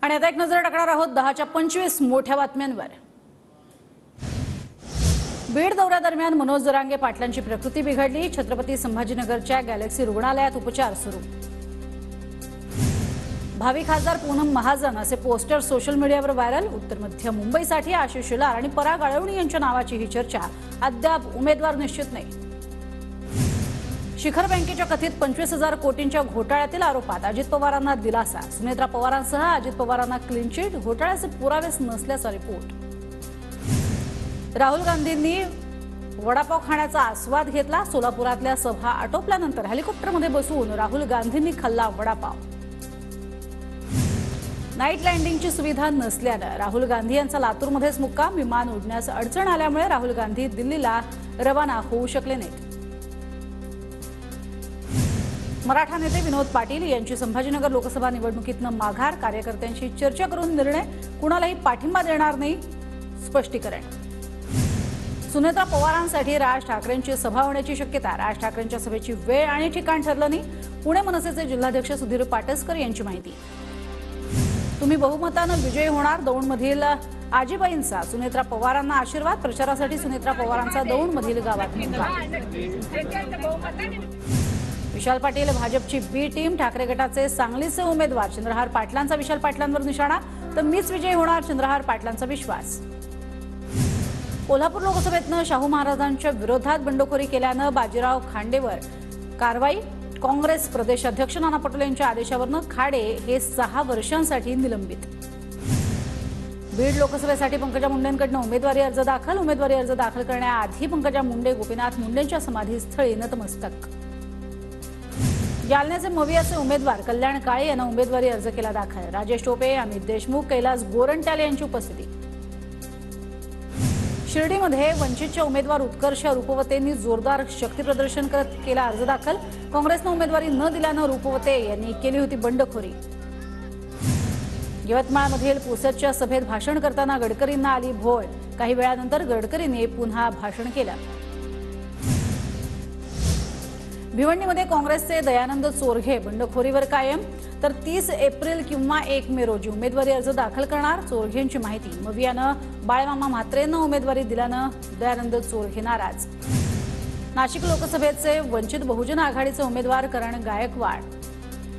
आणि आता एक नजर टाकणार आहोत 10च्या 25 मोठ्या बातम्यांवर। बीड दौऱ्यादरम्यान मनोज जरांगे पाटलांची प्रकृती बिघडली। छत्रपती संभाजीनगरच्या गॅलेक्सी रुग्णालयात उपचार सुरू। भावी खासदार पूनम महाजन असे पोस्टर सोशल मीडियावर व्हायरल। उत्तर मध्य मुंबईसाठी आशिष शेलार आणि पराग आळवणी यांच्या नावाची ही चर्चा। अद्याप उमेदवार निश्चित नाही। शिखर बँकेच्या कथित 25,000 कोटींच्या घोटाळ्यातील आरोपात अजित पवारांना दिलासा। सुनेत्रा पवारांसह अजित पवारांना क्लीन चिट। घोटाळ्याचे पुरावेच नसल्याचा रिपोर्ट। राहुल गांधींनी वडापाव खाण्याचा आस्वाद घेतला। सोलापुरातल्या सभा आटोपल्यानंतर हेलिकॉप्टरमध्ये बसून राहुल गांधींनी खाल्ला वडापाव। नाईट लँडिंगची सुविधा नसल्याने राहुल गांधी यांचा लातूरमध्येच मुक्काम। विमान उडण्यास अडचण आल्यामुळे राहुल गांधी दिल्लीला रवाना होऊ शकले नाहीत। मराठा नेते विनोद पाटील यांची संभाजीनगर लोकसभा निवडणुकीतनं माघार। कार्यकर्त्यांशी चर्चा करून निर्णय, कुणालाही पाठिंबा देणार नाही, स्पष्टीकरण। सुनेत्रा पवारांसाठी राज ठाकरेंची सभा होण्याची शक्यता। राज ठाकरेंच्या सभेची वेळ आणि ठिकाण ठरलं नाही। पुणे मनसेचे जिल्हाध्यक्ष सुधीर पाटसकर यांची माहिती। तुम्ही बहुमतानं विजयी होणार। दौंडमधील आजीबाईंचा सुनेत्रा पवारांना आशीर्वाद। प्रचारासाठी सुनेत्रा पवारांचा दौंडमधील गावात मुक्काम। विशाल पाटील भाजपची बी टीम। ठाकरे गटाचे सांगलीचे उमेदवार चंद्रहार पाटलांचा विशाल पाटलांवर निशाणा। तर मीच विजयी होणार, चंद्रहार पाटलांचा विश्वास। कोल्हापूर लोकसभेतनं शाहू महाराजांच्या विरोधात बंडखोरी केल्यानं बाजीराव खांडेवर कारवाई। काँग्रेस प्रदेशाध्यक्ष नाना पटोले यांच्या आदेशावरनं खाडे हे 6 वर्षांसाठी निलंबित। बीड लोकसभेसाठी पंकजा मुंडेंकडून उमेदवारी अर्ज दाखल। उमेदवारी अर्ज दाखल करण्याआधी पंकजा मुंडे गोपीनाथ मुंडेंच्या समाधीस्थळी नतमस्तक। जालन्याचे मवियाचे उमेदवार कल्याण काळे यांना उमेदवारी अर्ज केला दाखल। राजेश टोपे, अमित देशमुख, कैलास गोरंट्याल यांची उपस्थिती। शिर्डीमध्ये वंचितच्या उमेदवार उत्कर्ष रूपवतेंनी जोरदार शक्तीप्रदर्शन करत केला अर्ज दाखल। काँग्रेसनं उमेदवारी न दिल्यानं रूपवते यांनी केली होती बंडखोरी। यवतमाळमधील पुसदच्या सभेत भाषण करताना गडकरींना आली भोळ। काही वेळानंतर गडकरींनी पुन्हा भाषण केलं। भिवंडीमध्ये काँग्रेसचे दयानंद चोरघे बंडखोरीवर कायम। तर 30 एप्रिल किंवा 1 मे रोजी उमेदवारी अर्ज दाखल करणार। चोरघेंची माहिती। मवियानं बाळमामा म्हात्रेंना उमेदवारी दिल्यानं दयानंद चोरघे नाराज। नाशिक लोकसभेचे वंचित बहुजन आघाडीचे उमेदवार करण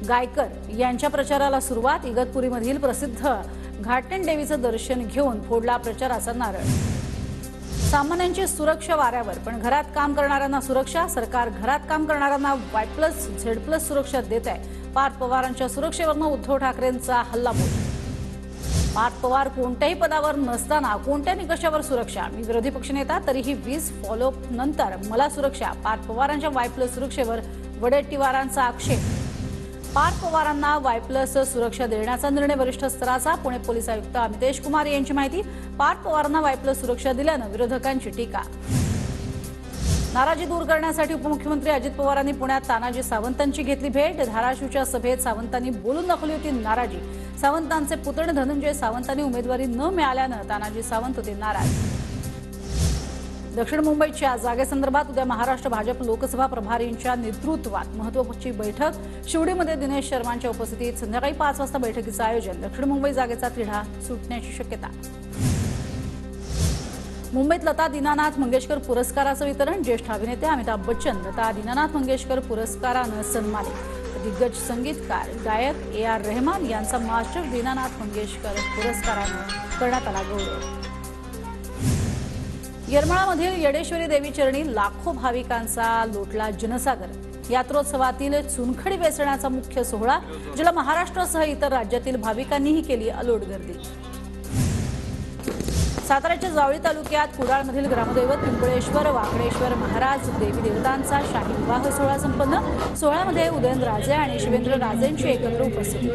गायकर यांच्या प्रचाराला सुरुवात। इगतपुरीमधील प्रसिद्ध घाटण देवीचं दर्शन घेऊन फोडला प्रचाराचा नारळ। सामान्यांची सुरक्षा वाऱ्यावर, पण घरात काम करणाऱ्यांना सुरक्षा। सरकार घरात काम करणाऱ्यांना Y+Z+ सुरक्षा देत आहे। पार्थ पवारांच्या सुरक्षेवरनं उद्धव ठाकरेंचा हल्लाबोल। पार्थ पवार कोणत्याही पदावर नसताना कोणत्या निकषावर सुरक्षा? मी विरोधी पक्षनेता, तरीही 20 फॉलोअप नंतर मला सुरक्षा। पार्थ पवारांच्या Y+ सुरक्षेवर वडेट्टीवारांचा आक्षेप। पार्थ पवारांना Y+ सुरक्षा देण्याचा निर्णय वरिष्ठ स्तराचा। पुणे पोलीस आयुक्त अमितेश कुमार यांची माहिती। पार्थ पवारांना Y+ सुरक्षा दिल्यानं विरोधकांची टीका। नाराजी दूर करण्यासाठी उपमुख्यमंत्री अजित पवारांनी पुण्यात तानाजी सावंतांची घेतली भेट। धाराशिवच्या सभेत सावंतांनी बोलून दाखवली होती नाराजी। सावंतांचे पुतणे धनंजय सावंतांनी उमेदवारी न मिळाल्यानं तानाजी सावंत होते नाराज। दक्षिण मुंबईच्या जागेसंदर्भात उद्या महाराष्ट्र भाजप लोकसभा प्रभारींच्या नेतृत्वात महत्त्वाची बैठक। शिवडीमध्ये दिनेश शर्मांच्या उपस्थितीत संध्याकाळी 5 वाजता बैठकीचं आयोजन। दक्षिण मुंबई जागेचा तिढा सुटण्याची शक्यता। मुंबईत लता दीनानाथ मंगेशकर पुरस्काराचं वितरण। ज्येष्ठ अभिनेते अमिताभ बच्चन लता दीनानाथ मंगेशकर पुरस्कारानं सन्मानित। दिग्गज संगीतकार गायक AR रहमान यांचा मास्टर दीनानाथ मंगेशकर पुरस्कारानं करण्यात आला गौरव। येरमाळामधील येडेश्वरी देवी चरणी लाखो भाविकांचा लोटला जनसागर। यात्रोत्सवातील चुनखडी वेचण्याचा मुख्य सोहळा, ज्याला महाराष्ट्रासह इतर राज्यातील भाविकांनीही केली अलोट गर्दी। साताऱ्याच्या जावळी तालुक्यात कुडाळमधील ग्रामदैवत पिंपळेश्वर वाकडेश्वर महाराज देवी देवतांचा शाही विवाह सोहळा संपन्न। सोहळ्यामध्ये उदयनराजे आणि शिवेंद्रराजेंची एकत्र उपस्थिती।